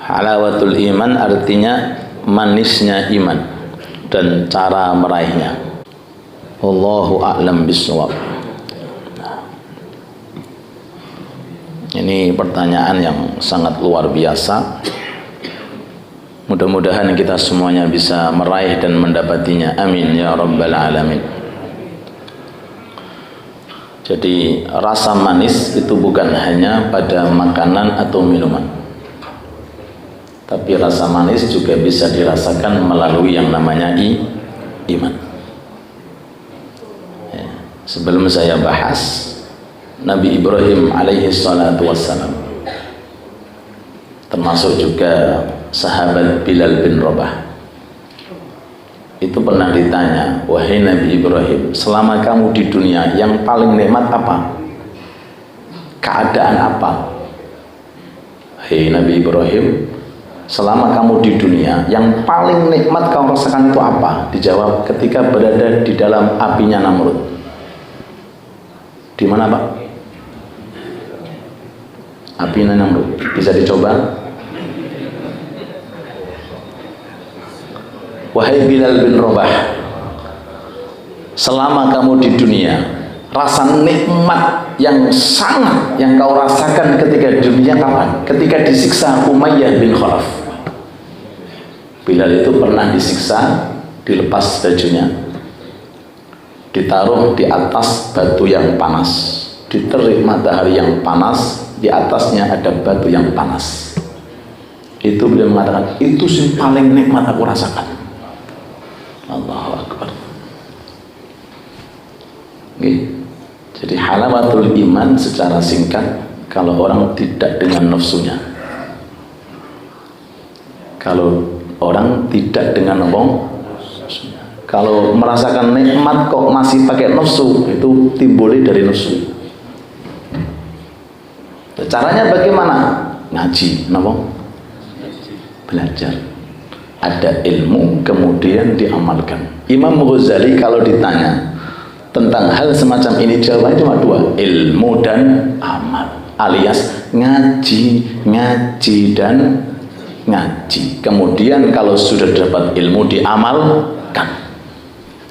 Halawatul iman artinya manisnya iman dan cara meraihnya. Wallahu a'lam bishawab. Ini pertanyaan yang sangat luar biasa. Mudah-mudahan kita semuanya bisa meraih dan mendapatinya. Amin ya rabbal alamin. Jadi rasa manis itu bukan hanya pada makanan atau minuman, tapi rasa manis juga bisa dirasakan melalui yang namanya iman. Ya. Sebelum saya bahas, Nabi Ibrahim alaihi salatu wassalam, termasuk juga sahabat Bilal bin Rabah, itu pernah ditanya, wahai Nabi Ibrahim, selama kamu di dunia yang paling nikmat apa? Keadaan apa? Hei Nabi Ibrahim, selama kamu di dunia yang paling nikmat kamu rasakan itu apa? Dijawab, ketika berada di dalam apinya Namrud. Di mana Pak? Apinya Namrud. Bisa dicoba? Wahai Bilal bin Rabah, selama kamu di dunia, rasa nikmat yang sangat yang kau rasakan ketika di dunia kapan? Ketika disiksa Umayyah bin Khalaf. Bilal itu pernah disiksa, dilepas bajunya, ditaruh di atas batu yang panas, diterik matahari yang panas, di atasnya ada batu yang panas. Itu beliau mengatakan, itu sih paling nikmat aku rasakan. Allahu Akbar. Jadi halawatul iman secara singkat, kalau orang tidak dengan nafsunya, kalau orang tidak dengan nafsunya, kalau merasakan nikmat kok masih pakai nafsu, itu timbulnya dari nafsu. Caranya bagaimana? Ngaji, belajar. Ada ilmu kemudian diamalkan. Imam Ghazali kalau ditanya tentang hal semacam ini, jawabannya cuma dua, ilmu dan amal, alias ngaji dan ngaji. Kemudian kalau sudah dapat ilmu diamalkan.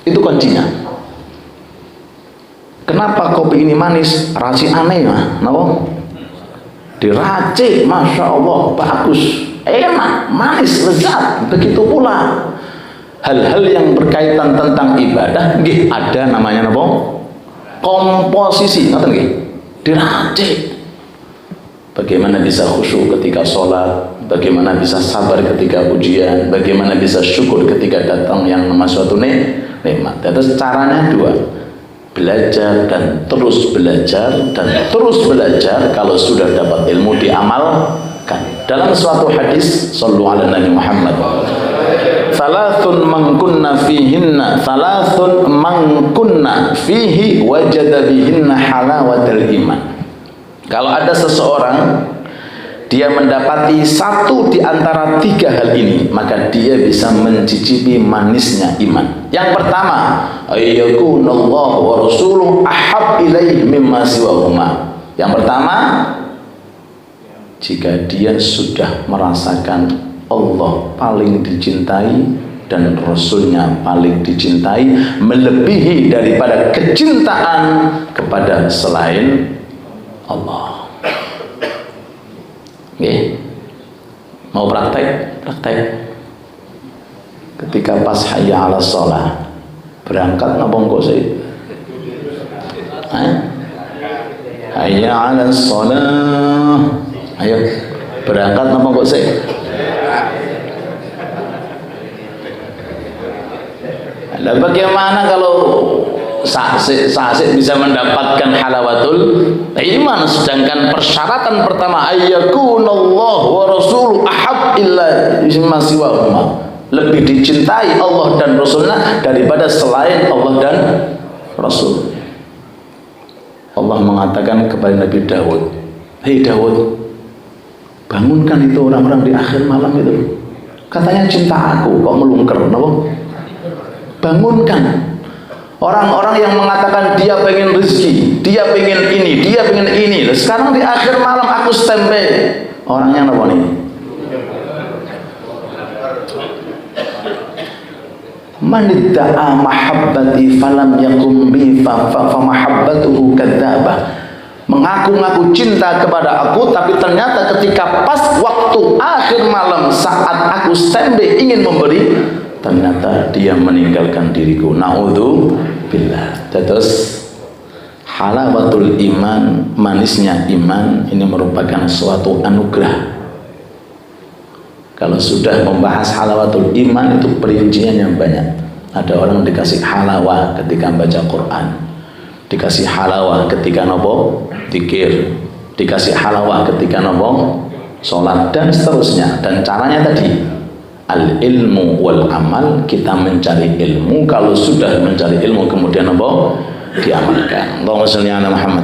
Itu kuncinya. Kenapa kopi ini manis? Rasi aneh ya, diracik, masya Allah, bagus, enak, manis, lezat. Begitu pula hal-hal yang berkaitan tentang ibadah, ada namanya komposisi, diracik. Bagaimana bisa khusyuk ketika sholat, bagaimana bisa sabar ketika ujian, bagaimana bisa syukur ketika datang yang nama suatu nikmat. Terus caranya dua, belajar dan terus belajar dan terus belajar. Kalau sudah dapat ilmu diamalkan. Dalam suatu hadis, sallu ala Nabi Muhammad, thalathun man kunna fihi wajada bihinna halawatal iman. Kalau ada seseorang dia mendapati satu di antara tiga hal ini, maka dia bisa mencicipi manisnya iman. Yang pertama, ayyakunallahu wa rasuluhu ahab ilaihi mimma siwahuma. Yang pertama, jika dia sudah merasakan Allah paling dicintai dan Rasulnya paling dicintai, melebihi daripada kecintaan kepada selain Allah. Mau praktek? Ketika pas hayya ala sholah, berangkat ngomong kok sih? Hayya ala sholah, ayo berangkat ngomong kok sih? Nah, bagaimana kalau saksik bisa mendapatkan halawatul iman, sedangkan persyaratan pertama ayyakunallahu wa rasuluhu ahab illa mimma siwahuma, lebih dicintai Allah dan Rasulnya daripada selain Allah dan Rasul. Allah mengatakan kepada Nabi Daud, hei Daud, bangunkan itu orang-orang di akhir malam itu, katanya cinta aku kok melungker, bangunkan orang-orang yang mengatakan dia pengen rezeki, dia pengen ini, dia pengen ini. Sekarang di akhir malam aku standby. Orangnya apa nih? manidda'a mahabbati falam yakum bi fa mahabbatuhu kadzabah. Mengaku-ngaku cinta kepada aku, tapi ternyata ketika pas waktu akhir malam saat aku standby ingin memberi, ternyata dia meninggalkan diriku. Na'udzubillah. Terus halawatul iman, manisnya iman, ini merupakan suatu anugerah. Kalau sudah membahas halawatul iman itu perinciannya banyak. Ada orang dikasih halawah ketika baca Quran, dikasih halawah ketika nopo zikir, dikasih halawah ketika nopo sholat, dan seterusnya. Dan caranya tadi al ilmu wal amal, kita mencari ilmu, kalau sudah mencari ilmu kemudian nopo diamalkan. Allahumma sholli ala Muhammad.